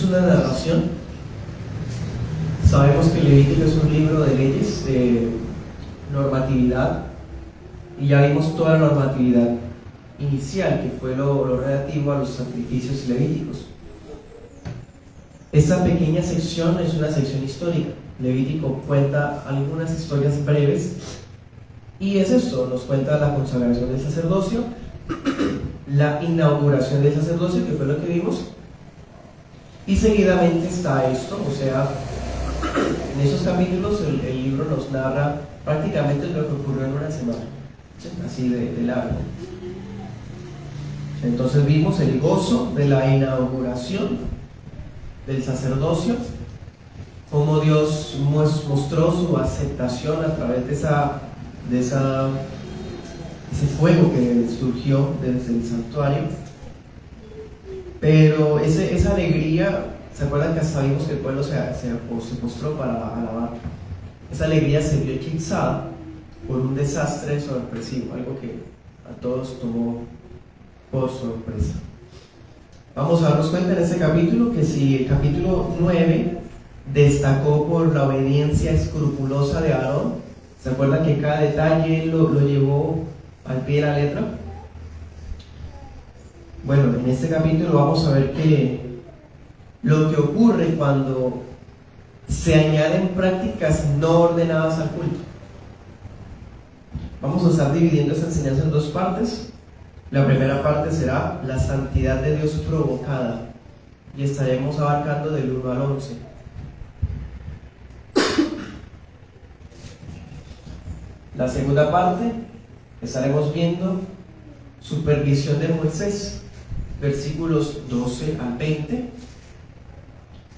una narración. Sabemos que Levítico es un libro de leyes, de normatividad, y ya vimos toda la normatividad inicial, que fue lo relativo a los sacrificios levíticos. Esta pequeña sección es una sección histórica. Levítico cuenta algunas historias breves, y es esto: nos cuenta la consagración del sacerdocio, la inauguración del sacerdocio, que fue lo que vimos, y seguidamente está esto, o sea, en esos capítulos el libro nos narra prácticamente lo que ocurrió en una semana, ¿sí? Así de largo. Entonces vimos el gozo de la inauguración del sacerdocio, cómo Dios mostró su aceptación a través de ese fuego que surgió desde el santuario. Pero esa alegría, ¿se acuerdan que hasta vimos que el pueblo se postró para alabar? Esa alegría se vio eclipsada por un desastre sorpresivo, algo que a todos tomó por sorpresa. Vamos a darnos cuenta en este capítulo que si el capítulo 9 destacó por la obediencia escrupulosa de Aarón, ¿se acuerdan que cada detalle lo llevó al pie de la letra? Bueno, en este capítulo vamos a ver que lo que ocurre cuando se añaden prácticas no ordenadas al culto. Vamos a estar dividiendo esta enseñanza en dos partes. La primera parte será la santidad de Dios provocada, y estaremos abarcando del 1 al 11. La segunda parte estaremos viendo supervisión de Moisés, versículos 12 al 20,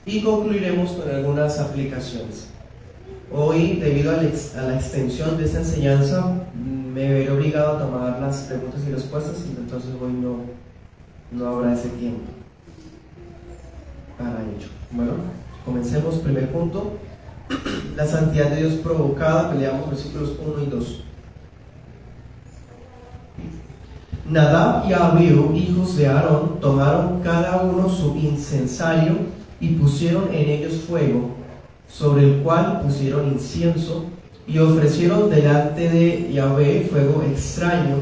y concluiremos con algunas aplicaciones. Hoy, debido a la extensión de esta enseñanza, me veré obligado a tomar las preguntas y respuestas, entonces hoy no habrá ese tiempo para ello. Bueno, comencemos. Primer punto: la santidad de Dios provocada. Leamos versículos 1 y 2. Nadab y Abiú, hijos de Aarón, tomaron cada uno su incensario y pusieron en ellos fuego, sobre el cual pusieron incienso, y ofrecieron delante de Yahvé fuego extraño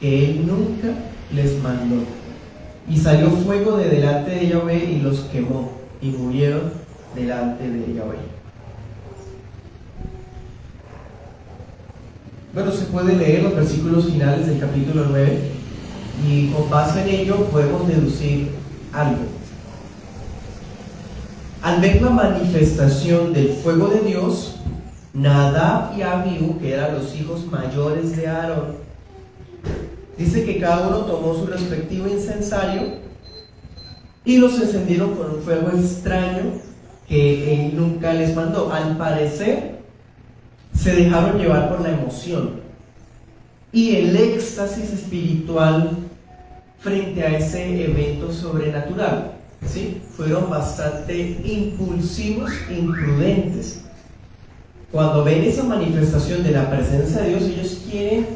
que él nunca les mandó. Y salió fuego de delante de Yahvé y los quemó, y murieron delante de Yahvé. Bueno, se puede leer los versículos finales del capítulo 9, y con base en ello podemos deducir algo. Al ver la manifestación del fuego de Dios, Nadab y Abiú, que eran los hijos mayores de Aarón, dice que cada uno tomó su respectivo incensario y los encendieron con un fuego extraño que él nunca les mandó. Al parecer, se dejaron llevar por la emoción y el éxtasis espiritual frente a ese evento sobrenatural. ¿Sí? Fueron bastante impulsivos, imprudentes. Cuando ven esa manifestación de la presencia de Dios, ellos quieren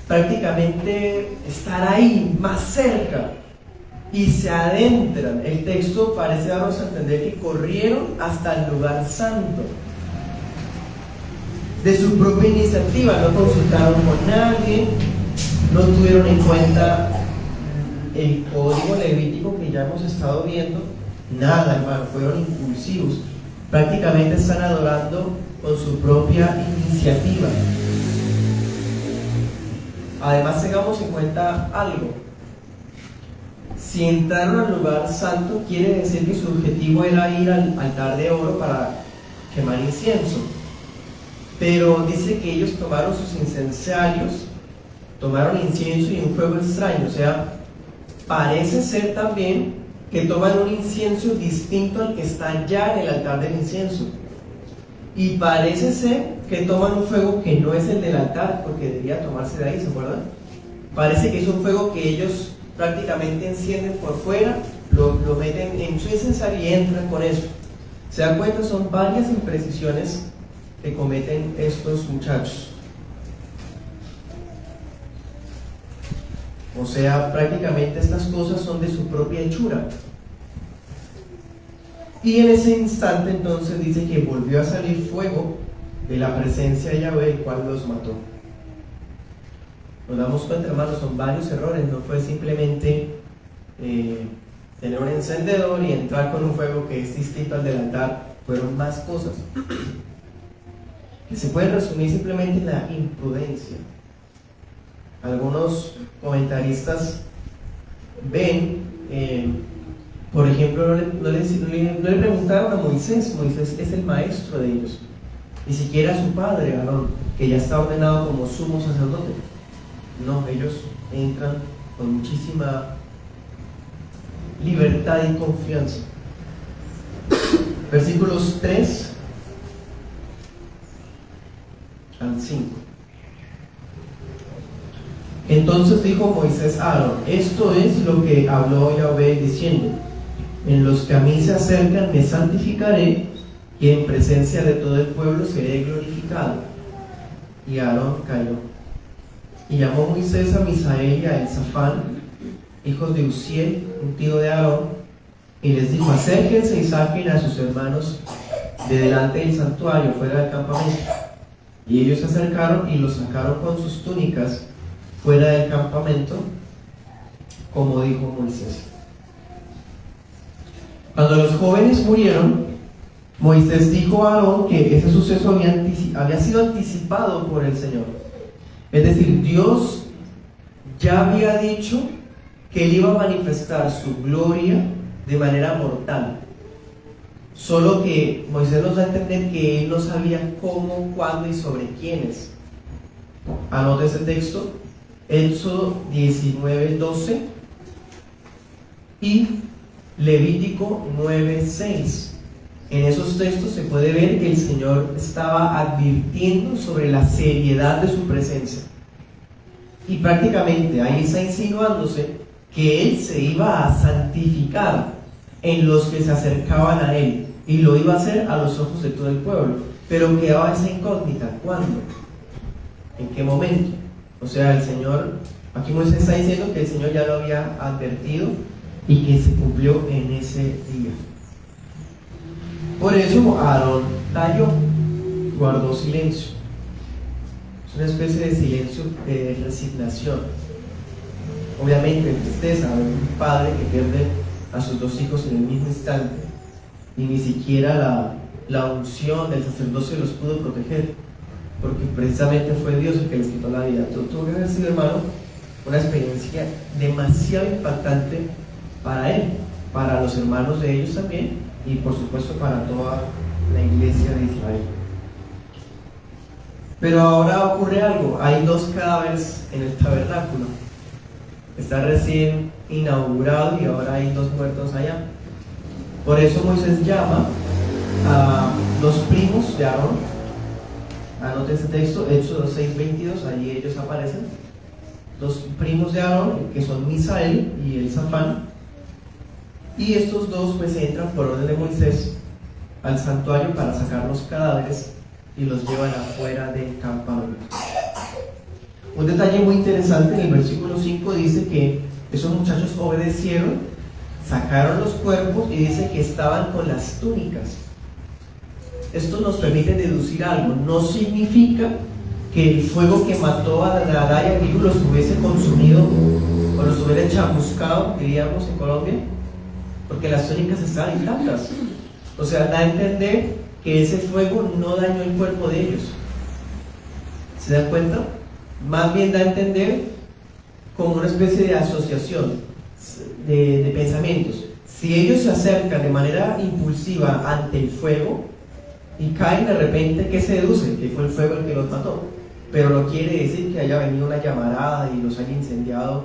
prácticamente estar ahí, más cerca, y se adentran. El texto parece darnos a entender que corrieron hasta el lugar santo de su propia iniciativa. No consultaron con nadie, no tuvieron en cuenta el código levítico que ya hemos estado viendo. Nada, hermano, fueron impulsivos. Prácticamente están adorando con su propia iniciativa. Además, tengamos en cuenta algo: si entraron al lugar santo, quiere decir que su objetivo era ir al altar de oro para quemar incienso. Pero dice que ellos tomaron sus incensarios, tomaron incienso y un fuego extraño. O sea, parece ser también que toman un incienso distinto al que está ya en el altar del incienso. Y parece ser que toman un fuego que no es el del altar, porque debía tomarse de ahí, ¿se acuerdan? Parece que es un fuego que ellos prácticamente encienden por fuera, lo meten en su incensario y entran con eso. ¿Se dan cuenta? Son varias imprecisiones que cometen estos muchachos. O sea, prácticamente estas cosas son de su propia hechura. Y en ese instante entonces dice que volvió a salir fuego de la presencia de Yahvé, el cual los mató. Nos damos cuenta, hermanos, son varios errores, no fue simplemente tener un encendedor y entrar con un fuego que es distinto al del altar, fueron más cosas que se pueden resumir simplemente en la imprudencia. Algunos comentaristas ven, por ejemplo, no le preguntaron a Moisés. Moisés es el maestro de ellos, ni siquiera a su padre Aarón, que ya está ordenado como sumo sacerdote. No, ellos entran con muchísima libertad y confianza. Versículos 3 al 5. Entonces dijo Moisés a Aarón: esto es lo que habló Yahvé diciendo: en los que a mí se acercan me santificaré, y en presencia de todo el pueblo seré glorificado. Y Aarón cayó. Y llamó Moisés a Misael y a Elzafán, hijos de Uziel, un tío de Aarón, y les dijo: acérquense y saquen a sus hermanos de delante del santuario, fuera del campamento. Y ellos se acercaron y los sacaron con sus túnicas fuera del campamento, como dijo Moisés. Cuando los jóvenes murieron, Moisés dijo a Aarón que ese suceso había sido anticipado por el Señor. Es decir, Dios ya había dicho que Él iba a manifestar su gloria de manera mortal. Solo que Moisés nos da a entender que Él no sabía cómo, cuándo y sobre quiénes. Anote ese texto, Éxodo 19:12 y Levítico 9:6. En esos textos se puede ver que el Señor estaba advirtiendo sobre la seriedad de su presencia. Y prácticamente ahí está insinuándose que Él se iba a santificar en los que se acercaban a Él, y lo iba a hacer a los ojos de todo el pueblo. Pero quedaba esa incógnita: ¿cuándo? ¿En qué momento? O sea, el Señor, aquí Moisés está diciendo que el Señor ya lo había advertido y que se cumplió en ese día. Por eso Aarón calló, guardó silencio. Es una especie de silencio de resignación. Obviamente, tristeza de un padre que pierde a sus dos hijos en el mismo instante, y ni siquiera la unción del sacerdocio los pudo proteger, porque precisamente fue Dios el que les quitó la vida. Tuvo que haber sido, hermano, una experiencia demasiado impactante para él, para los hermanos de ellos también, y por supuesto para toda la iglesia de Israel. Pero ahora ocurre algo: hay dos cadáveres en el tabernáculo. Está recién inaugurado y ahora hay dos muertos allá. Por eso Moisés llama a los primos de Aarón. Anote este texto, Éxodo 6:22, allí ellos aparecen. Los primos de Aarón, que son Misael y Elzafán. Y estos dos pues entran por orden de Moisés al santuario para sacar los cadáveres y los llevan afuera del campamento. Un detalle muy interesante: en el versículo 5 dice que esos muchachos obedecieron, sacaron los cuerpos, y dice que estaban con las túnicas. Esto nos permite deducir algo: no significa que el fuego que mató a Adán y Abiú los hubiese consumido o los hubiera chamuscado, diríamos en Colombia, porque las túnicas estaban intactas. O sea, da a entender que ese fuego no dañó el cuerpo de ellos. ¿Se dan cuenta? Más bien da a entender como una especie de asociación de pensamientos. Si ellos se acercan de manera impulsiva ante el fuego y caen de repente, ¿qué se deduce? Que fue el fuego el que los mató. Pero no quiere decir que haya venido una llamarada y los haya incendiado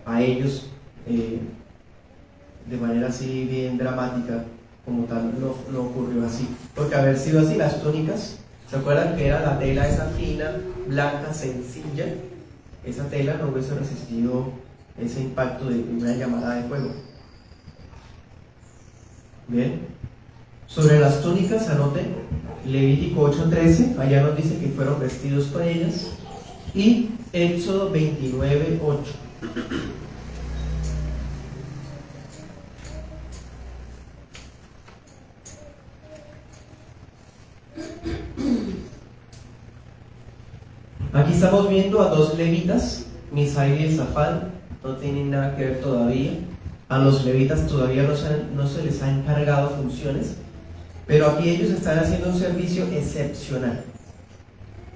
a ellos de manera así bien dramática, como tal. No ocurrió así. Porque haber sido así, las túnicas, ¿se acuerdan que era la tela esa fina, blanca, sencilla? Esa tela no hubiese resistido ese impacto de una llamada de fuego. Bien. Sobre las túnicas, anoten Levítico 8:13, allá nos dice que fueron vestidos con ellas, y Éxodo 29:8. Aquí estamos viendo a dos levitas, Misael y Elzafán, no tienen nada que ver todavía. A los levitas todavía no se les ha encargado funciones, pero aquí ellos están haciendo un servicio excepcional.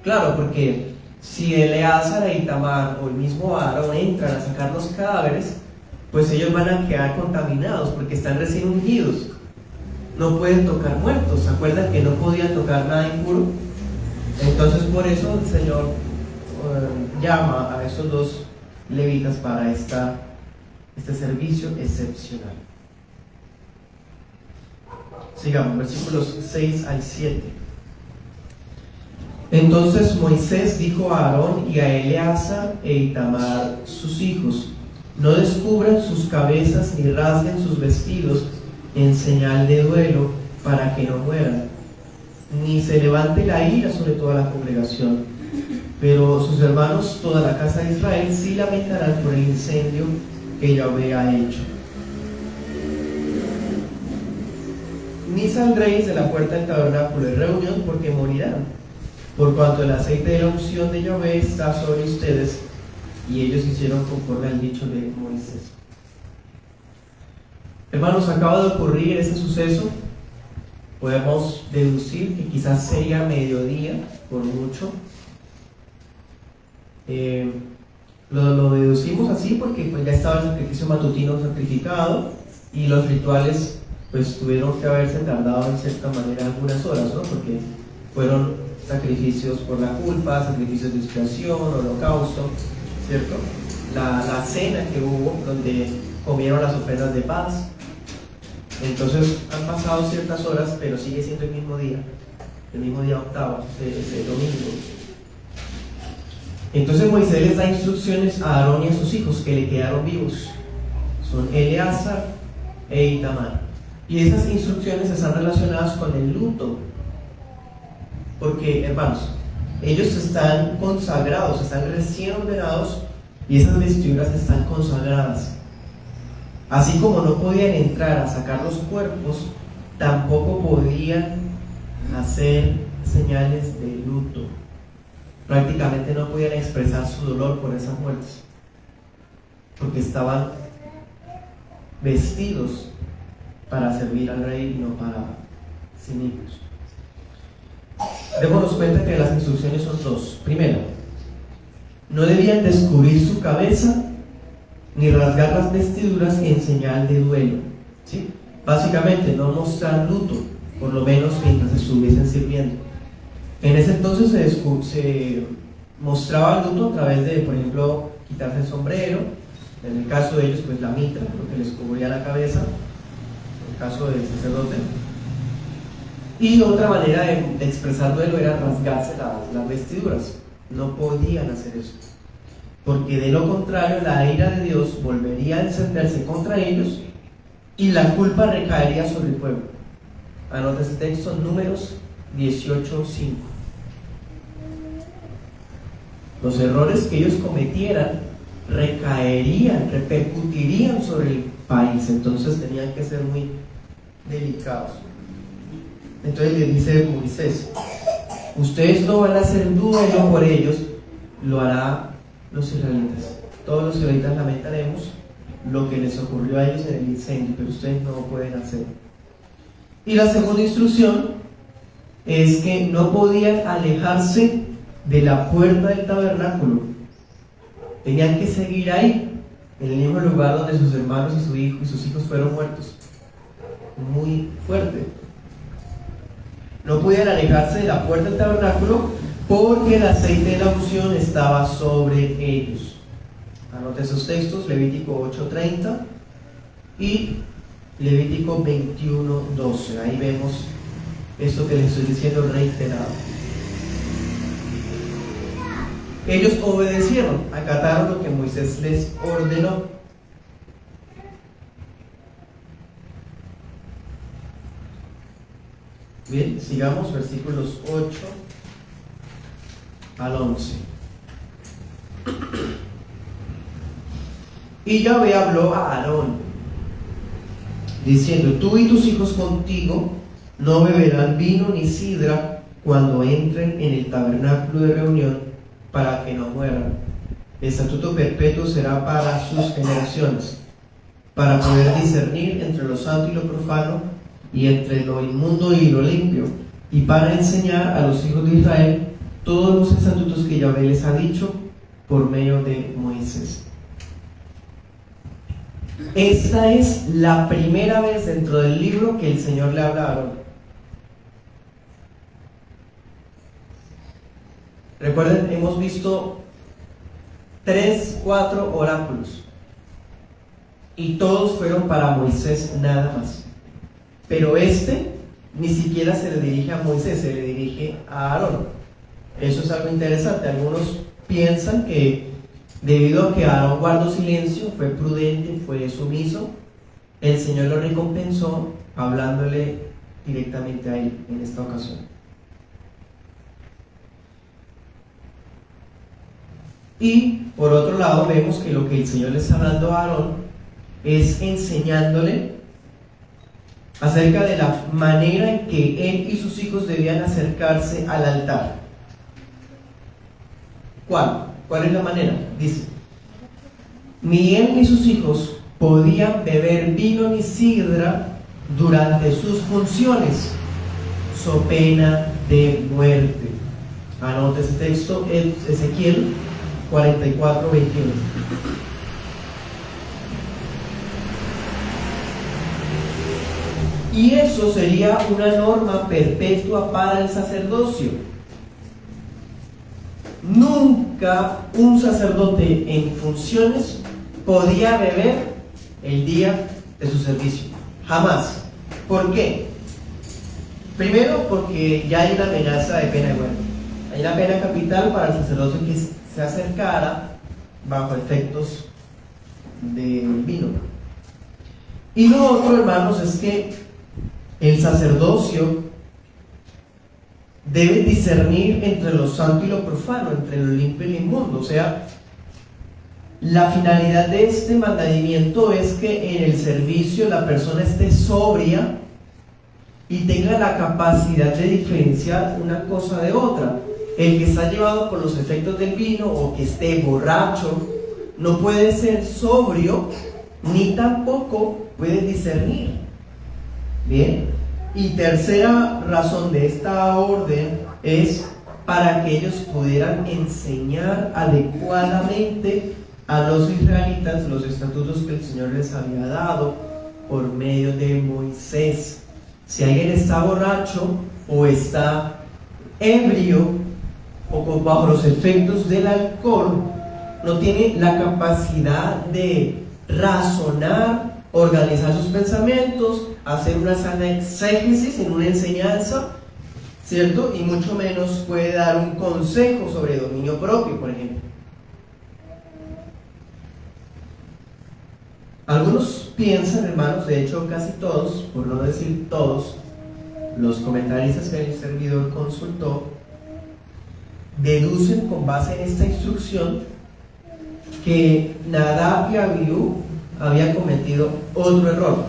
Claro, porque si Eleazar e Itamar o el mismo Aarón entran a sacar los cadáveres, pues ellos van a quedar contaminados porque están recién ungidos. No pueden tocar muertos. ¿Se acuerdan que no podían tocar nada impuro? Entonces por eso el Señor llama a esos dos levitas para este servicio excepcional. Sigamos, versículos 6 al 7. Entonces Moisés dijo a Aarón y a Eleazar e Itamar sus hijos: no descubran sus cabezas ni rasguen sus vestidos en señal de duelo para que no mueran, ni se levante la ira sobre toda la congregación. Pero sus hermanos, toda la casa de Israel, sí lamentarán por el incendio que Yahvé ha hecho. Ni saldréis de la puerta del tabernáculo de reunión, porque morirán, por cuanto el aceite de la unción de Yahvé está sobre ustedes. Y ellos hicieron conforme al dicho de Moisés. Hermanos, acaba de ocurrir ese suceso. Podemos deducir que quizás sería mediodía, por mucho. Lo deducimos así porque pues ya estaba el sacrificio matutino sacrificado y los rituales pues tuvieron que haberse tardado en cierta manera algunas horas, ¿no? Porque fueron sacrificios por la culpa, sacrificios de expiación, holocausto, ¿cierto? La cena que hubo donde comieron las ofrendas de paz. Entonces han pasado ciertas horas, pero sigue siendo el mismo día octavo, ese domingo. Entonces Moisés les da instrucciones a Aarón y a sus hijos que le quedaron vivos. Son Eleazar e Itamar. Y esas instrucciones están relacionadas con el luto. Porque, hermanos, ellos están consagrados, están recién ordenados y esas vestiduras están consagradas. Así como no podían entrar a sacar los cuerpos, tampoco podían hacer señales de luto. Prácticamente no podían expresar su dolor por esas muertes, porque estaban vestidos para servir al rey y no para sí mismos. Démonos cuenta que las instrucciones son dos. Primero, no debían descubrir su cabeza ni rasgar las vestiduras en señal de duelo, ¿sí? Básicamente no mostrar luto, por lo menos mientras estuviesen sirviendo. En ese entonces se mostraba el luto a través de, por ejemplo, quitarse el sombrero, en el caso de ellos pues la mitra, lo que les cubría la cabeza, en el caso del sacerdote. Y otra manera de expresar duelo era rasgarse las vestiduras. No podían hacer eso, porque de lo contrario la ira de Dios volvería a encenderse contra ellos y la culpa recaería sobre el pueblo. Anota ese texto, Números 18:5. Los errores que ellos cometieran repercutirían sobre el país, entonces tenían que ser muy delicados. Entonces le dice Moisés: ustedes no van a hacer duelo por ellos, lo hará los israelitas. Todos los israelitas lamentaremos lo que les ocurrió a ellos en el incendio, pero ustedes no lo pueden hacer. Y la segunda instrucción es que no podían alejarse de la puerta del tabernáculo. Tenían que seguir ahí, en el mismo lugar donde sus hermanos y sus hijos fueron muertos. Muy fuerte. No podían alejarse de la puerta del tabernáculo porque el aceite de la unción estaba sobre ellos. Anote esos textos, Levítico 8:30 y Levítico 21:12. Ahí vemos esto que les estoy diciendo reiterado. Ellos obedecieron, acataron lo que Moisés les ordenó. Bien, sigamos, versículos 8 al 11. Y Yahvé habló a Aarón, diciendo: tú y tus hijos contigo no beberán vino ni sidra cuando entren en el tabernáculo de reunión, para que no mueran. El estatuto perpetuo será para sus generaciones, para poder discernir entre lo santo y lo profano, y entre lo inmundo y lo limpio, y para enseñar a los hijos de Israel todos los estatutos que Yahvé les ha dicho por medio de Moisés. Esta es la primera vez dentro del libro que el Señor le habla a Aarón. Recuerden, hemos visto 3, 4 oráculos y todos fueron para Moisés nada más, pero este ni siquiera se le dirige a Moisés, se le dirige a Aarón. Eso es algo interesante. Algunos piensan que debido a que Aarón guardó silencio, fue prudente, fue sumiso, el Señor lo recompensó hablándole directamente a él en esta ocasión. Y por otro lado vemos que lo que el Señor le está hablando a Aarón es enseñándole acerca de la manera en que él y sus hijos debían acercarse al altar. ¿Cuál es la manera? Dice: ni él ni sus hijos podían beber vino ni sidra durante sus funciones, so pena de muerte. Anote ese texto, Ezequiel 44, 21. Y eso sería una norma perpetua para el sacerdocio. Nunca un sacerdote en funciones podía beber el día de su servicio. Jamás. ¿Por qué? Primero, porque ya hay una amenaza de pena de muerte. Hay una pena capital para el sacerdote que se acercara bajo efectos del vino. Y lo otro, hermanos, es que el sacerdocio debe discernir entre lo santo y lo profano, entre lo limpio y lo inmundo. O sea, la finalidad de este mandamiento es que en el servicio la persona esté sobria y tenga la capacidad de diferenciar una cosa de otra. El que está llevado por los efectos del vino o que esté borracho no puede ser sobrio ni tampoco puede discernir. Bien. Y tercera razón de esta orden es para que ellos pudieran enseñar adecuadamente a los israelitas los estatutos que el Señor les había dado por medio de Moisés. Si alguien está borracho o está ebrio o bajo los efectos del alcohol, no tiene la capacidad de razonar, organizar sus pensamientos, hacer una sana exégesis en una enseñanza, ¿cierto? Y mucho menos puede dar un consejo sobre dominio propio, por ejemplo. Algunos piensan, hermanos, de hecho casi todos, por no decir todos, los comentaristas que el servidor consultó, deducen con base en esta instrucción que Nadab y Abiú habían cometido otro error.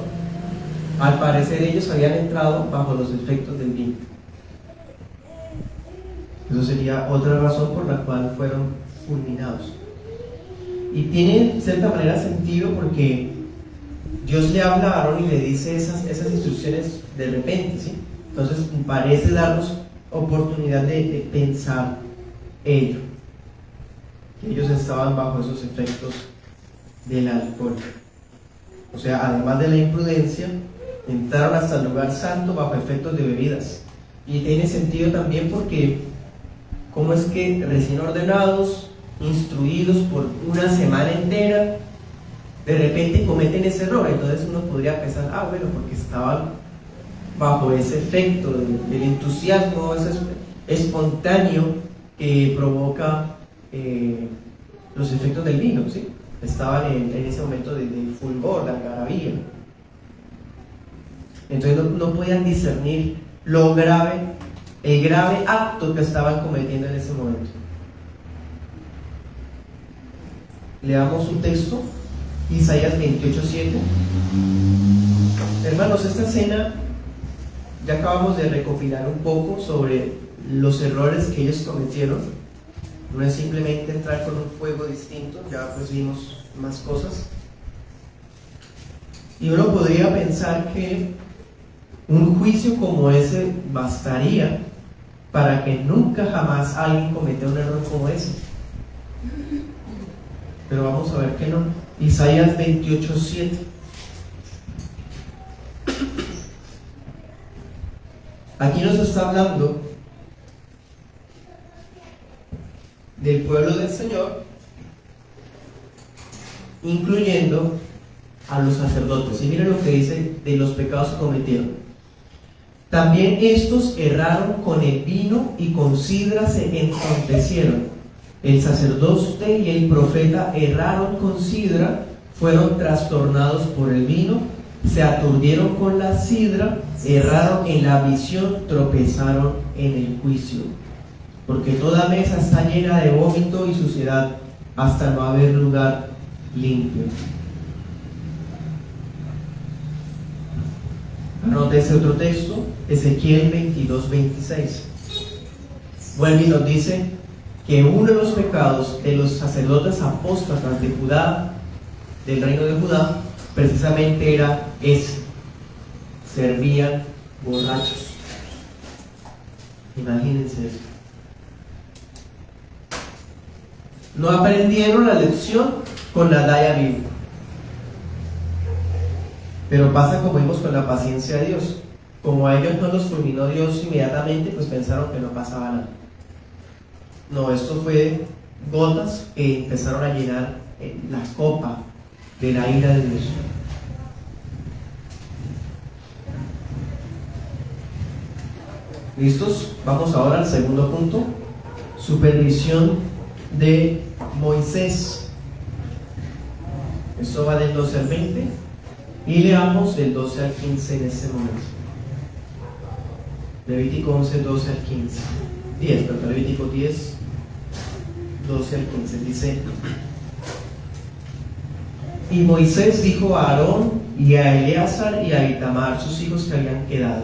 Al parecer ellos habían entrado bajo los efectos del vino. Eso sería otra razón por la cual fueron fulminados. Y tiene de cierta manera sentido porque Dios le habla a Aarón y le dice esas instrucciones de repente, ¿sí? Entonces parece darnos oportunidad de pensar ello, que ellos estaban bajo esos efectos del alcohol. O sea, además de la imprudencia, entraron hasta el lugar santo bajo efectos de bebidas. Y tiene sentido también porque ¿cómo es que recién ordenados, instruidos por una semana entera, de repente cometen ese error? Entonces uno podría pensar, bueno, porque estaban bajo ese efecto del entusiasmo, ese espontáneo que provoca los efectos del vino, ¿sí? Estaban en ese momento de fulgor, de algarabía. Entonces no podían discernir el grave acto que estaban cometiendo en ese momento. Leamos un texto, Isaías 28:7. Hermanos, esta escena ya acabamos de recopilar un poco sobre los errores que ellos cometieron. No es simplemente entrar con un fuego distinto, ya pues vimos más cosas. Y uno podría pensar que un juicio como ese bastaría para que nunca jamás alguien cometa un error como ese. Pero vamos a ver que no. Isaías 28:7. Aquí nos está hablando del pueblo del Señor, incluyendo a los sacerdotes. Y miren lo que dice de los pecados que cometieron. También estos erraron con el vino y con sidra se entontecieron. El sacerdote y el profeta erraron con sidra, fueron trastornados por el vino, se aturdieron con la sidra, erraron en la visión, tropezaron en el juicio. Porque toda mesa está llena de vómito y suciedad, hasta no haber lugar limpio. Anote ese otro texto, Ezequiel 22:26. Vuelve y nos dice que uno de los pecados de los sacerdotes apóstatas de Judá, del reino de Judá, precisamente era ese: servían borrachos. Imagínense eso. No aprendieron la lección con la daya bíblica. Pero pasa como vimos con la paciencia de Dios. Como a ellos no los fulminó Dios inmediatamente, pues pensaron que no pasaba nada. No, esto fue gotas que empezaron a llenar la copa de la ira de Dios. ¿Listos? Vamos ahora al segundo punto: supervisión de Moisés. Esto va del 12 al 20 y leamos del 12 al 15 en este momento. Levítico 11, 12 al 15. 10, perdón, Levítico 10, 12 al 15. Dice: y Moisés dijo a Aarón y a Eleazar y a Itamar, sus hijos que habían quedado: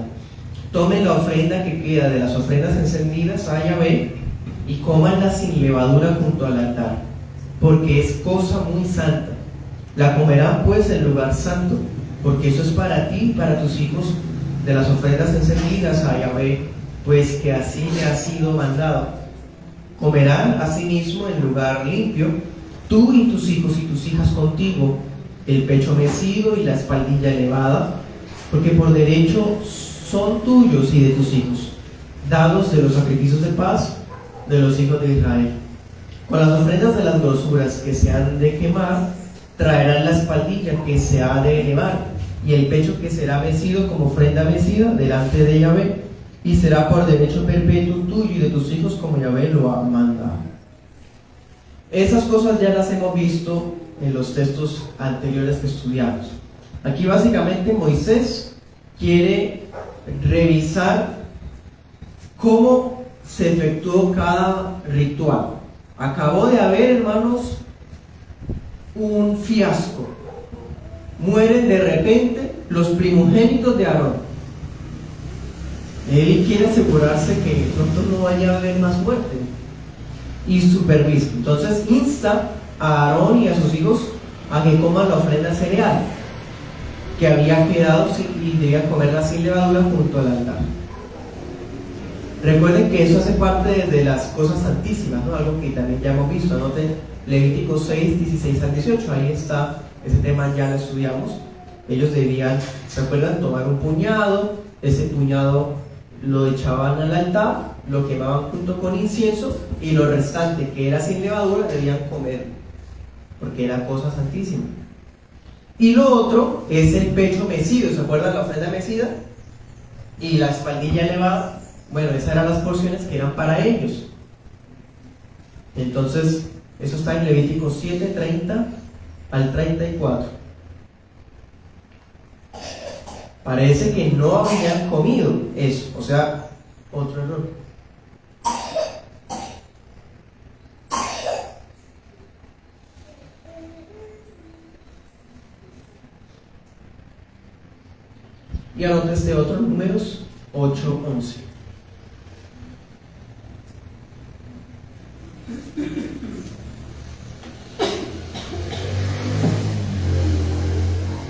tomen la ofrenda que queda de las ofrendas encendidas a Yahvé y cómanla sin levadura junto al altar, porque es cosa muy santa. La comerán pues en lugar santo, porque eso es para ti y para tus hijos de las ofrendas encendidas a Yahvé, pues que así le ha sido mandado. Comerán asimismo en lugar limpio, tú y tus hijos y tus hijas contigo, el pecho mecido y la espaldilla elevada, porque por derecho son tuyos y de tus hijos, dados de los sacrificios de paz de los hijos de Israel. Con las ofrendas de las grosuras que se han de quemar, traerán la espaldilla que se ha de elevar, y el pecho que será mecido como ofrenda mecida delante de Yahvé, y será por derecho perpetuo tuyo y de tus hijos, como Yahvé lo ha mandado. Esas cosas ya las hemos visto en los textos anteriores que estudiamos. Aquí básicamente Moisés quiere revisar cómo se efectuó cada ritual. Acabó de haber, hermanos, un fiasco. Mueren de repente los primogénitos de Aarón. Él quiere asegurarse que pronto no vaya a haber más muerte y supervisa. Entonces insta a Aarón y a sus hijos a que coman la ofrenda cereal que había quedado y debían comerla sin levadura junto al altar. Recuerden que eso hace parte de las cosas santísimas, ¿no? Algo que también ya hemos visto. Anoten Levítico 6, 16 al 18. Ahí está, ese tema ya lo estudiamos. Ellos debían, ¿se acuerdan? Tomar un puñado, ese puñado lo echaban al altar, lo quemaban junto con incienso, y lo restante, que era sin levadura, debían comer, porque era cosa santísima. Y lo otro es el pecho mecido. ¿Se acuerdan la ofrenda mecida? Y la espaldilla elevada. Bueno, esas eran las porciones que eran para ellos. Entonces, eso está en Levítico 7, 30 al 34. Parece que no habían comido eso, o sea, otro error. Y anota este otro, Números 8, 11.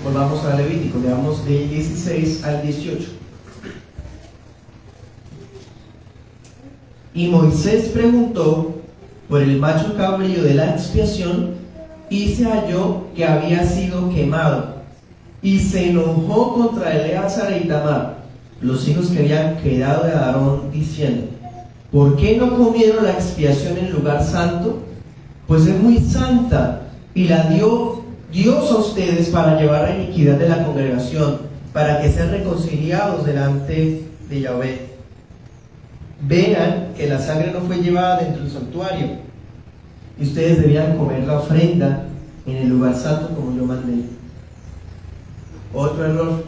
Volvamos a Levítico, leamos del 16 al 18. Y Moisés preguntó por el macho cabrío de la expiación, y se halló que había sido quemado, y se enojó contra Eleazar e Itamar, los hijos que habían quedado de Aarón, diciendo: ¿por qué no comieron la expiación en lugar santo? Pues es muy santa, y la dio Dios a ustedes para llevar la iniquidad de la congregación, para que sean reconciliados delante de Yahvé. Vean que la sangre no fue llevada dentro del santuario, y ustedes debían comer la ofrenda en el lugar santo como yo mandé. Otro error.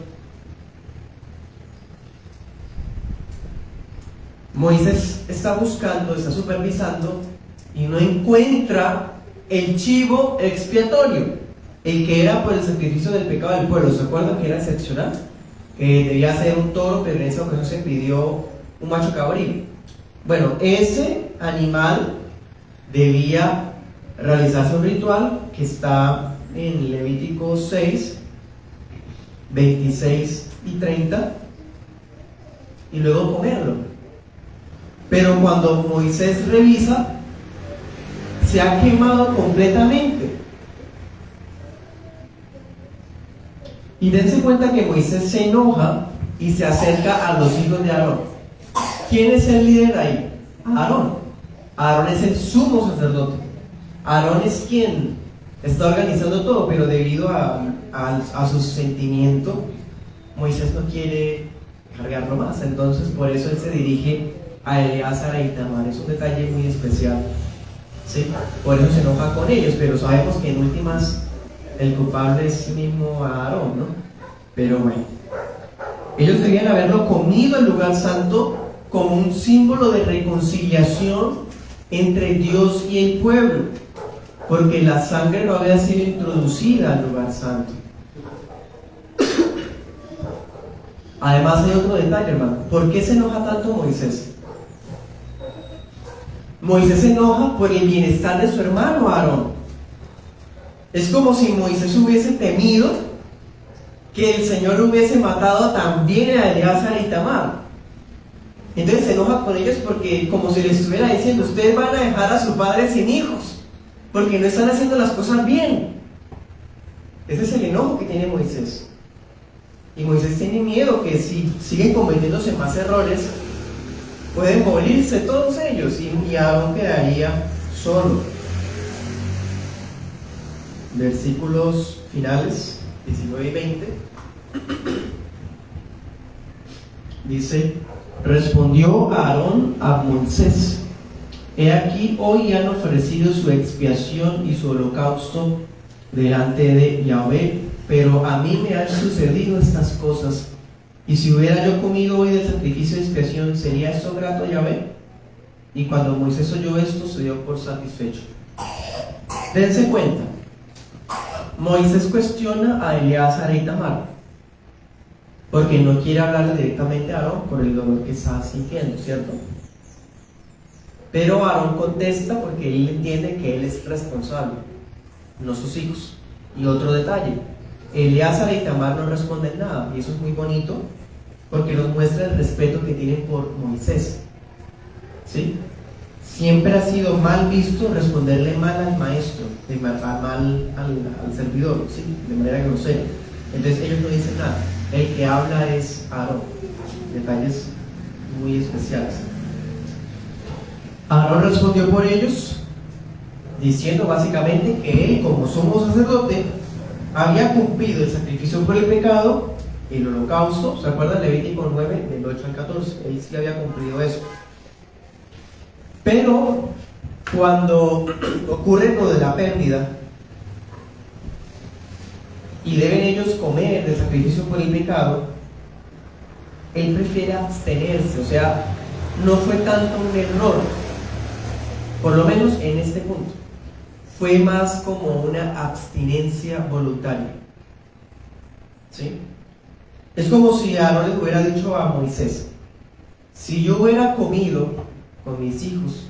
Moisés está buscando, está supervisando y no encuentra el chivo expiatorio, el que era por el sacrificio del pecado del pueblo. ¿Se acuerdan que era excepcional? Debía ser un toro, pero en esa ocasión se pidió un macho cabrío. Bueno, ese animal debía realizarse un ritual que está en Levítico 6, 26 y 30, y luego comerlo. Pero cuando Moisés revisa, se ha quemado completamente. Y dense cuenta que Moisés se enoja y se acerca a los hijos de Aarón. ¿Quién es el líder ahí? Aarón. Aarón es el sumo sacerdote. Aarón es quien está organizando todo, pero debido a su sentimiento, Moisés no quiere cargarlo más. Entonces, por eso él se dirige a Eleazar e Itamar. Es un detalle muy especial, ¿sí? Por eso se enoja con ellos, pero sabemos que en últimas el culpable es mismo Aarón, ¿no? Pero bueno, ellos debían haberlo comido en lugar santo como un símbolo de reconciliación entre Dios y el pueblo, porque la sangre no había sido introducida al lugar santo. Además hay otro detalle, hermano. ¿Por qué se enoja tanto Moisés? Moisés se enoja por el bienestar de su hermano Aarón. Es como si Moisés hubiese temido que el Señor hubiese matado también a Eleazar y Itamar. Entonces se enoja con ellos porque, como si les estuviera diciendo: ustedes van a dejar a su padre sin hijos porque no están haciendo las cosas bien. Ese es el enojo que tiene Moisés. Y Moisés tiene miedo que si siguen cometiéndose más errores, pueden morirse todos ellos y Aarón quedaría solo. Versículos finales 19 y 20 dice: respondió Aarón a Moisés: he aquí, hoy han ofrecido su expiación y su holocausto delante de Yahvé, pero a mí me han sucedido estas cosas, y si hubiera yo comido hoy del sacrificio de expiación, ¿sería esto grato a Yahvé? Y cuando Moisés oyó esto, se dio por satisfecho. Dense cuenta, Moisés cuestiona a Eleazar e Itamar porque no quiere hablarle directamente a Aarón por el dolor que está sintiendo, ¿cierto? Pero Aarón contesta porque él entiende que él es responsable, no sus hijos. Y otro detalle, Eleazar e Itamar no responden nada, y eso es muy bonito porque nos muestra el respeto que tienen por Moisés, ¿sí? Siempre ha sido mal visto responderle mal al maestro, mal al servidor, ¿sí? De manera grosera. Entonces ellos no dicen nada. El que habla es Aarón. Detalles muy especiales. Aarón respondió por ellos, diciendo básicamente que él, como sumo sacerdote, había cumplido el sacrificio por el pecado, el holocausto. ¿Se acuerdan? Levítico 9, del 8 al 14. Él sí había cumplido eso. Pero cuando ocurre lo de la pérdida y deben ellos comer del sacrificio por el pecado, él prefiere abstenerse. O sea, no fue tanto un error, por lo menos en este punto. Fue más como una abstinencia voluntaria, ¿sí? Es como si Aarón les hubiera dicho a Moisés: si yo hubiera comido con mis hijos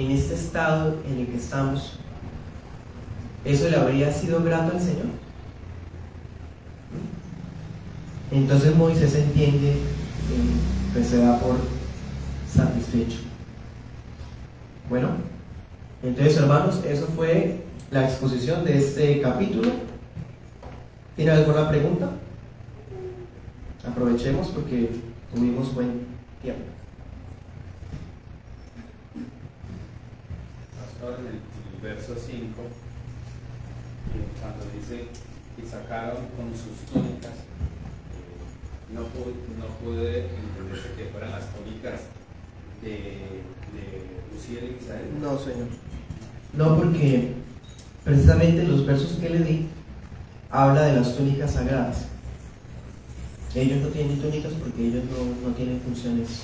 en este estado en el que estamos, ¿eso le habría sido grato al Señor? Entonces Moisés entiende, pues se da por satisfecho. Bueno, entonces hermanos, eso fue la exposición de este capítulo. ¿Tiene alguna pregunta? Aprovechemos porque tuvimos buen tiempo. Pastor, en el verso 5, cuando dice que sacaron con sus túnicas, no pude entenderse que fueran las túnicas de Uziel y Misael. No, Señor. No, porque precisamente los versos que le di habla de las túnicas sagradas. Ellos no tienen túnicas porque ellos no tienen funciones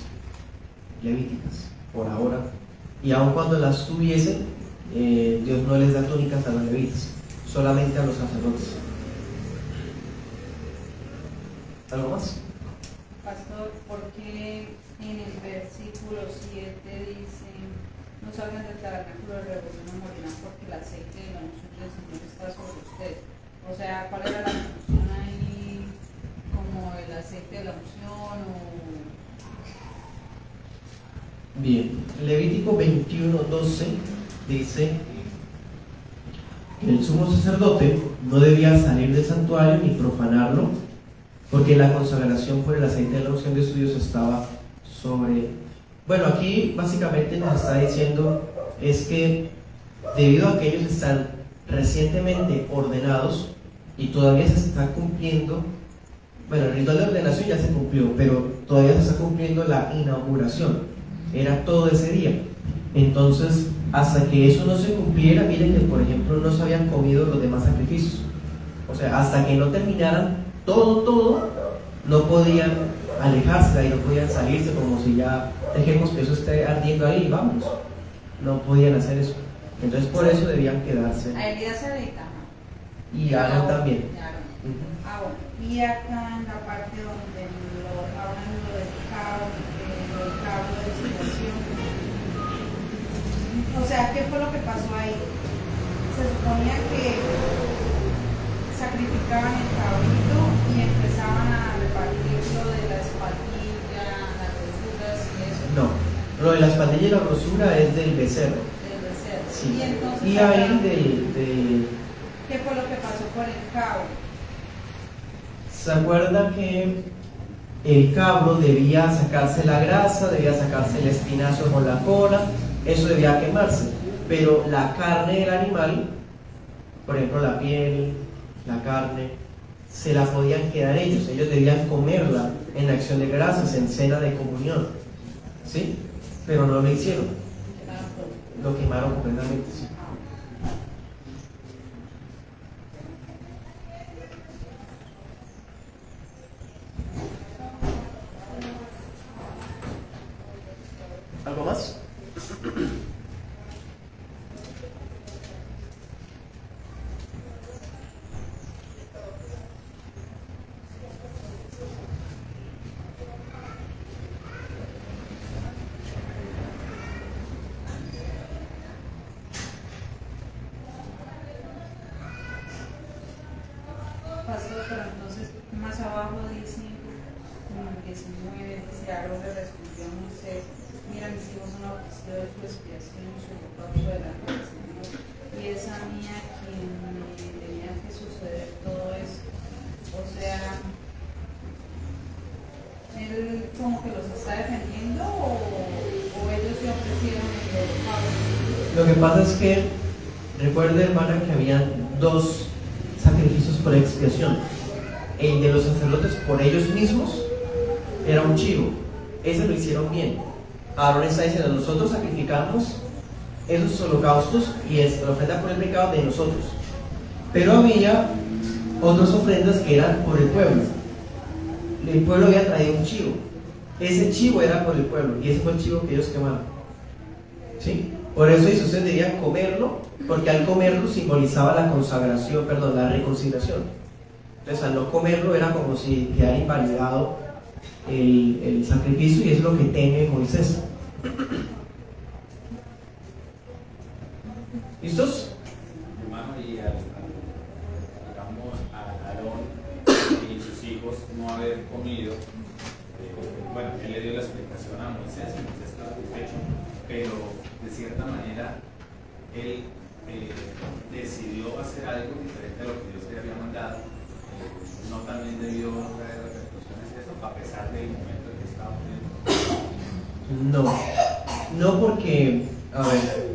levíticas por ahora, y aun cuando las tuviesen, Dios no les da túnicas a los levitas, solamente a los sacerdotes. ¿Algo más? Pastor, ¿por qué en el versículo 7 dice: no salgan del tabernáculo de reunión, no morirán porque el aceite de la unción del Señor está sobre ustedes? O sea, ¿cuál era la función ahí? ¿Como el aceite de la unción o...? Bien, Levítico 21:12 dice que el sumo sacerdote no debía salir del santuario ni profanarlo, porque la consagración por el aceite de la unción de su Dios estaba sobre. Bueno, aquí básicamente nos está diciendo es que debido a que ellos están recientemente ordenados y todavía se está cumpliendo, bueno, el ritual de ordenación ya se cumplió, pero todavía se está cumpliendo la inauguración, era todo ese día. Entonces, hasta que eso no se cumpliera, miren que por ejemplo no se habían comido los demás sacrificios, o sea, hasta que no terminaran todo, no podían alejarse de ahí, no podían salirse como si ya dejemos que eso esté ardiendo ahí y vámonos. No podían hacer eso. Entonces por eso debían quedarse. A Elías ahorita. Y Aarón también. Bueno. Y acá en la parte donde hablan lo del cabo de situación. O sea, ¿qué fue lo que pasó ahí? Se suponía que sacrificaban el cabrito y empezaban a repartirlo de la espaldilla, las rosuras y eso. No, lo de la espaldilla y la rosura es del becerro. Del becerro. Sí. Y entonces Y ahí ¿qué fue lo que pasó con el cabo? ¿Se acuerda que el cabro debía sacarse la grasa, debía sacarse el espinazo con la cola? Eso debía quemarse, pero la carne del animal, por ejemplo la piel, la carne, se la podían quedar ellos debían comerla en la acción de gracias, en cena de comunión, ¿sí? Pero no lo hicieron, lo quemaron completamente, ¿sí? ¿Algo más? Pastor, pero entonces más abajo dice, en el 19, dice: Aarón le respondió a Moisés: mira, mis hijos han ofrecido de su expiación y su holocausto delante del Señor, y es a mí a quien me tenía que suceder todo eso. O sea, él como que los está defendiendo, o ellos se ofrecieron el holocausto. Lo que pasa es que recuerde, hermana, que habían dos sacrificios por expiación. El de los sacerdotes por ellos mismos era un chivo, ese lo hicieron bien. Aarón está diciendo: nosotros sacrificamos esos holocaustos y es la ofrenda por el pecado de nosotros, pero había otras ofrendas que eran por el pueblo. El pueblo había traído un chivo, ese chivo era por el pueblo y ese fue el chivo que ellos quemaron, ¿sí? Por eso ustedes debían comerlo, porque al comerlo simbolizaba la consagración, la reconciliación. Entonces al no comerlo era como si quedara invalidado el sacrificio, y es lo que teme Moisés. ¿Listos? Hermano, y digamos, a Aarón y sus hijos no haber comido, bueno, él le dio la explicación a Moisés y Moisés estaba satisfecho, pero de cierta manera él decidió hacer algo diferente a lo que Dios le había mandado. No también debió traer repercusiones de eso, a pesar del momento en que estaba poniendo. No porque, a ver,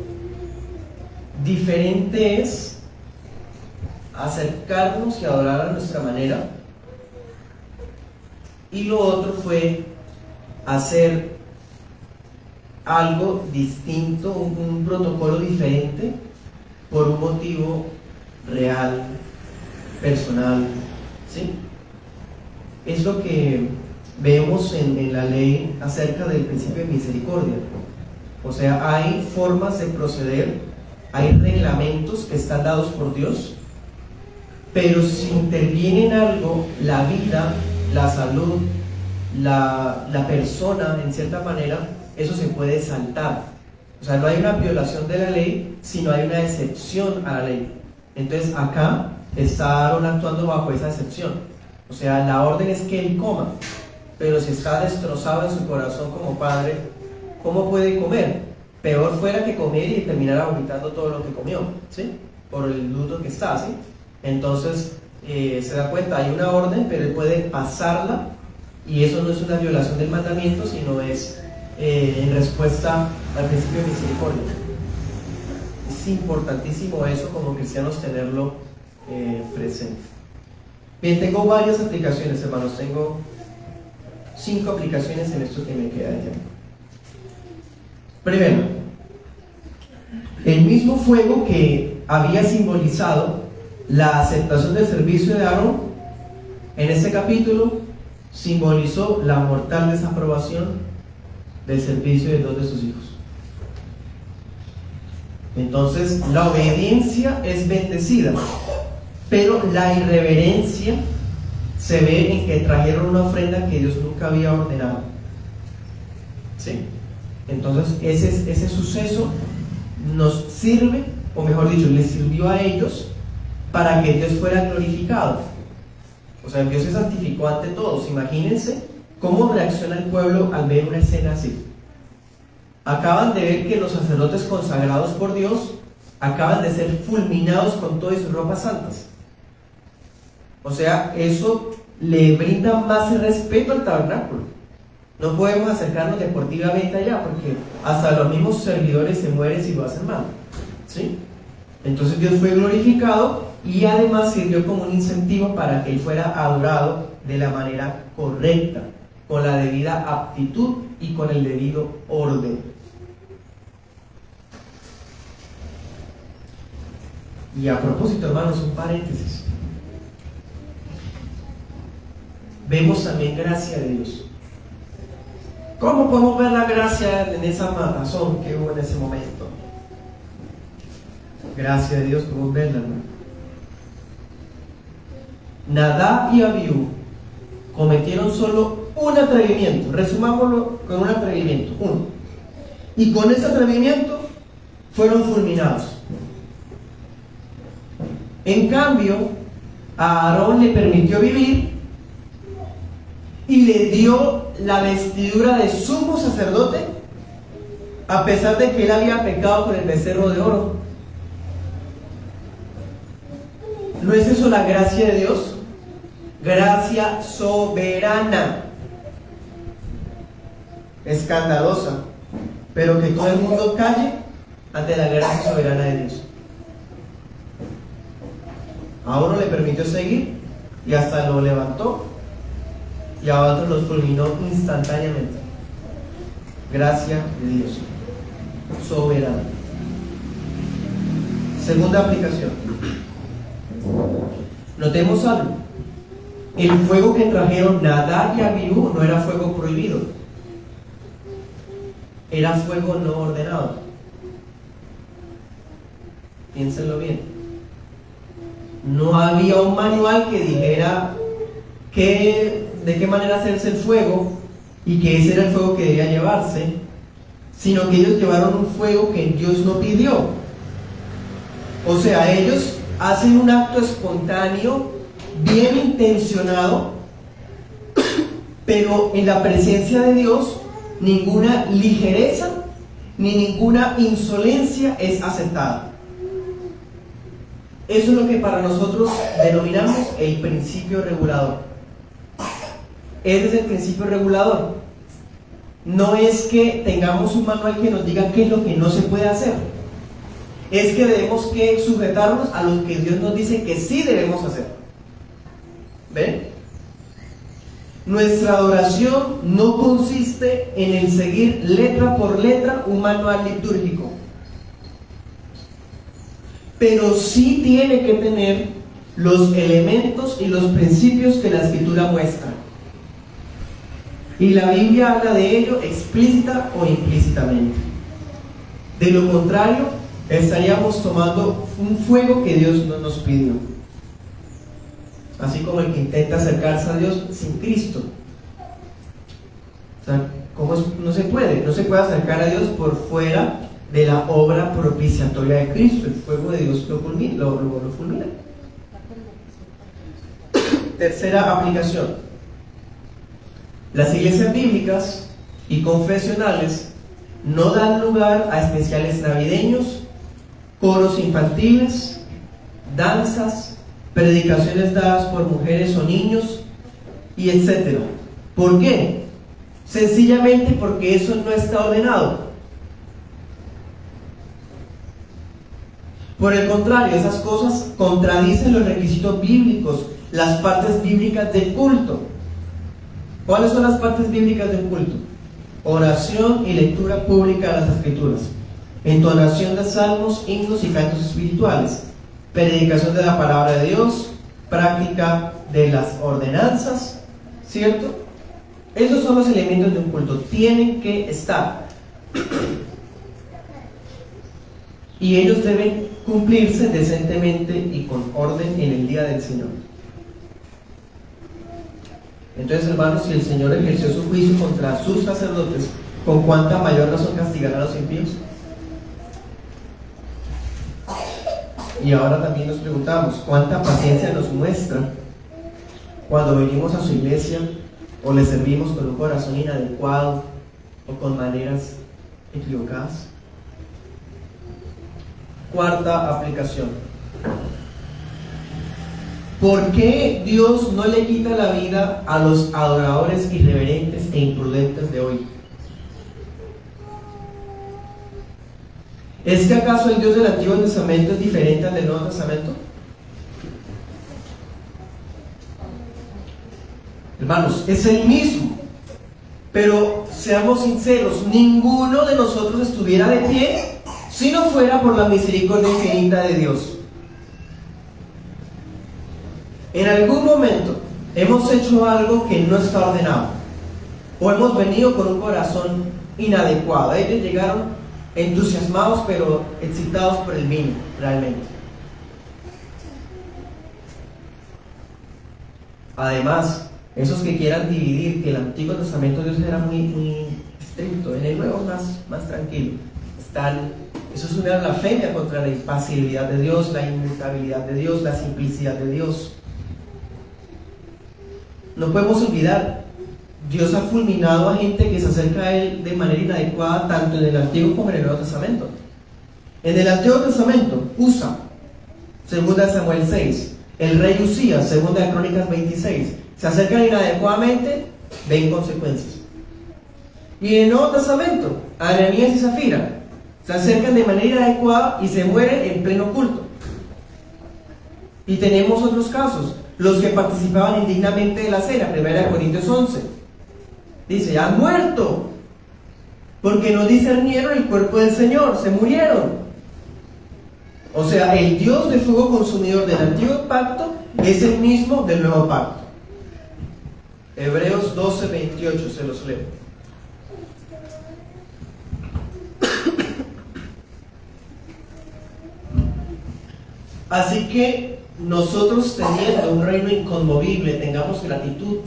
diferente es acercarnos y adorar a nuestra manera, y lo otro fue hacer algo distinto, un protocolo diferente por un motivo real, personal, ¿sí? Es lo que vemos en la ley acerca del principio de misericordia. O sea, hay formas de proceder, hay reglamentos que están dados por Dios, pero si interviene en algo la vida, la salud, la persona, en cierta manera, eso se puede saltar. O sea, no hay una violación de la ley, sino hay una excepción a la ley. Entonces acá está Aarón actuando bajo esa excepción. O sea, la orden es que él coma, pero si está destrozado en su corazón como padre, ¿cómo puede comer? Peor fuera que comiera y terminara vomitando todo lo que comió, ¿sí? Por el luto que está, ¿sí? Entonces se da cuenta, hay una orden, pero él puede pasarla, y eso no es una violación del mandamiento, sino es en respuesta al principio de misericordia. Es importantísimo eso como cristianos tenerlo presente. Bien, tengo varias aplicaciones, hermanos. Tengo 5 aplicaciones en esto que me queda ya. Primero, el mismo fuego que había simbolizado la aceptación del servicio de Aarón, en este capítulo simbolizó la mortal desaprobación del servicio de 2 de sus hijos. Entonces, la obediencia es bendecida, pero la irreverencia se ve en que trajeron una ofrenda que Dios nunca había ordenado, ¿sí? Entonces, ese suceso nos sirve, o mejor dicho, les sirvió a ellos para que Dios fuera glorificado. O sea, Dios se santificó ante todos. Imagínense cómo reacciona el pueblo al ver una escena así. Acaban de ver que los sacerdotes consagrados por Dios acaban de ser fulminados con todas sus ropas santas. O sea, eso le brinda más respeto al tabernáculo. No podemos acercarnos deportivamente allá, porque hasta los mismos servidores se mueren si lo hacen mal, ¿sí? Entonces Dios fue glorificado, y además sirvió como un incentivo para que él fuera adorado de la manera correcta, con la debida aptitud y con el debido orden. Y a propósito, hermanos, un paréntesis. Vemos también gracia de Dios. ¿Cómo podemos ver la gracia en esa matazón que hubo en ese momento? Gracia de Dios, podemos verla, hermano. Nadab y Abiú cometieron solo un atrevimiento. Resumámoslo con un atrevimiento, uno. Y con ese atrevimiento fueron fulminados. En cambio, a Aarón le permitió vivir y le dio la vestidura de sumo sacerdote, a pesar de que él había pecado con el becerro de oro. ¿No es eso la gracia de Dios? Gracia soberana, escandalosa, pero que todo el mundo calle ante la gracia soberana de Dios. A uno le permitió seguir y hasta lo levantó, y a otro los fulminó instantáneamente. Gracia de Dios soberana. Segunda aplicación. Notemos algo. El fuego que trajeron Nadab y Abiú no era fuego prohibido, era fuego no ordenado. Piénsenlo bien. No había un manual que dijera de qué manera hacerse el fuego y que ese era el fuego que debía llevarse, sino que ellos llevaron un fuego que Dios no pidió. O sea, ellos hacen un acto espontáneo, bien intencionado, pero en la presencia de Dios ninguna ligereza ni ninguna insolencia es aceptada. Eso es lo que para nosotros denominamos el principio regulador. Ese es el principio regulador. No es que tengamos un manual que nos diga qué es lo que no se puede hacer. Es que debemos que sujetarnos a lo que Dios nos dice que sí debemos hacer. ¿Ven? Nuestra adoración no consiste en el seguir letra por letra un manual litúrgico, pero sí tiene que tener los elementos y los principios que la Escritura muestra. Y la Biblia habla de ello explícita o implícitamente. De lo contrario, estaríamos tomando un fuego que Dios no nos pidió. Así como el que intenta acercarse a Dios sin Cristo. O sea, no se puede acercar a Dios por fuera de la obra propiciatoria de Cristo. El fuego de Dios lo fulmina. Tercera aplicación. Las iglesias bíblicas y confesionales no dan lugar a especiales navideños, coros infantiles, danzas, predicaciones dadas por mujeres o niños, y etc. ¿Por qué? Sencillamente porque eso no está ordenado. Por el contrario, esas cosas contradicen los requisitos bíblicos, las partes bíblicas del culto. ¿Cuáles son las partes bíblicas del culto? Oración y lectura pública de las Escrituras, entonación de salmos, himnos y cantos espirituales, predicación de la palabra de Dios, práctica de las ordenanzas, ¿cierto? Esos son los elementos de un culto, tienen que estar. Y ellos deben cumplirse decentemente y con orden en el día del Señor. Entonces, hermanos, si el Señor ejerció su juicio contra sus sacerdotes, ¿con cuánta mayor razón castigará a los impíos? Y ahora también nos preguntamos, ¿cuánta paciencia nos muestra cuando venimos a su iglesia o le servimos con un corazón inadecuado o con maneras equivocadas? Cuarta aplicación. ¿Por qué Dios no le quita la vida a los adoradores irreverentes e imprudentes de hoy? ¿Es que acaso el Dios del Antiguo Testamento es diferente al del Nuevo Testamento? Hermanos, es el mismo. Pero seamos sinceros, ninguno de nosotros estuviera de pie si no fuera por la misericordia infinita de Dios. En algún momento hemos hecho algo que no está ordenado, o hemos venido con un corazón inadecuado. Ellos llegaron entusiasmados pero excitados por el vino, realmente. Además, esos que quieran dividir que el Antiguo Testamento Dios era muy estricto, en el Nuevo más tranquilo, eso es una blasfemia contra la impasibilidad de Dios, la inmutabilidad de Dios, la simplicidad de Dios. No podemos olvidar, Dios ha fulminado a gente que se acerca a Él de manera inadecuada, tanto en el Antiguo como en el Nuevo Testamento. En el Antiguo Testamento, Usa, 2 Samuel 6, el rey Usías, 2 Crónicas 26, se acercan inadecuadamente, ven consecuencias. Y en el Nuevo Testamento, Ananías y Zafira se acercan de manera inadecuada y se mueren en pleno culto. Y tenemos otros casos, los que participaban indignamente de la cena, 1 Corintios 11. Dice, han muerto, porque no discernieron el cuerpo del Señor, se murieron. O sea, el Dios del fuego consumidor del antiguo pacto es el mismo del nuevo pacto. Hebreos 12:28, se los leo. Así que nosotros, teniendo un reino inconmovible, tengamos gratitud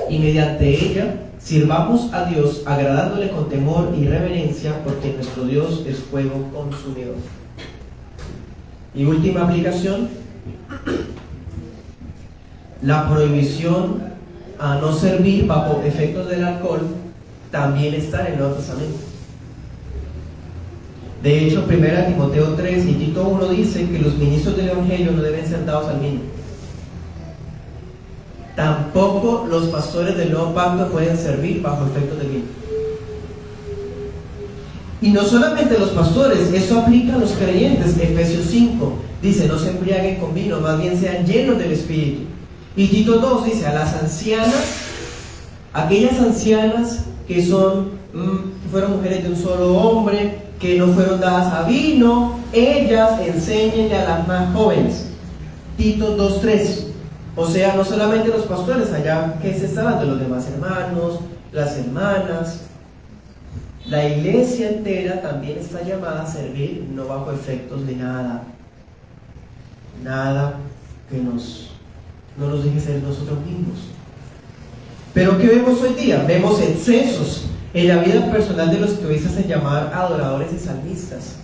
y mediante ella sirvamos a Dios agradándole con temor y reverencia, porque nuestro Dios es fuego consumidor. Y última aplicación, la prohibición a no servir bajo efectos del alcohol también está en el Nuevo Testamento. De hecho, 1 Timoteo 3 y Tito 1 dice que los ministros del Evangelio no deben ser dados al vino. Tampoco los pastores del Nuevo Pacto pueden servir bajo efectos del vino. Y no solamente los pastores, eso aplica a los creyentes. Efesios 5 dice: no se embriaguen con vino, más bien sean llenos del Espíritu. Y Tito 2 dice: a las ancianas, aquellas ancianas que fueron mujeres de un solo hombre, que no fueron dadas a vino, ellas enséñenle a las más jóvenes. Tito 2:3. O sea, no solamente los pastores, allá que se está hablando de los demás hermanos, las hermanas. La iglesia entera también está llamada a servir, no bajo efectos de nada que no nos deje ser nosotros mismos. Pero ¿qué vemos hoy día? Vemos excesos en la vida personal de los que hoy se hacen llamar adoradores y salmistas.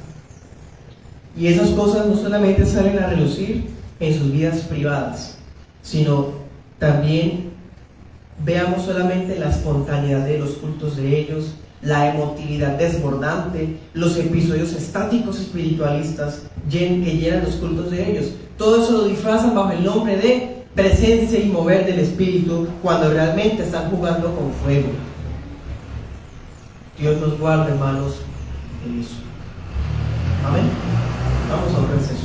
Y esas cosas no solamente salen a relucir en sus vidas privadas, sino también veamos solamente la espontaneidad de los cultos de ellos, la emotividad desbordante, los episodios estáticos espiritualistas que llenan los cultos de ellos. Todo eso lo disfrazan bajo el nombre de presencia y mover del Espíritu, cuando realmente están jugando con fuego. Dios nos guarde, hermanos, en eso. Amén. Vamos a un receso.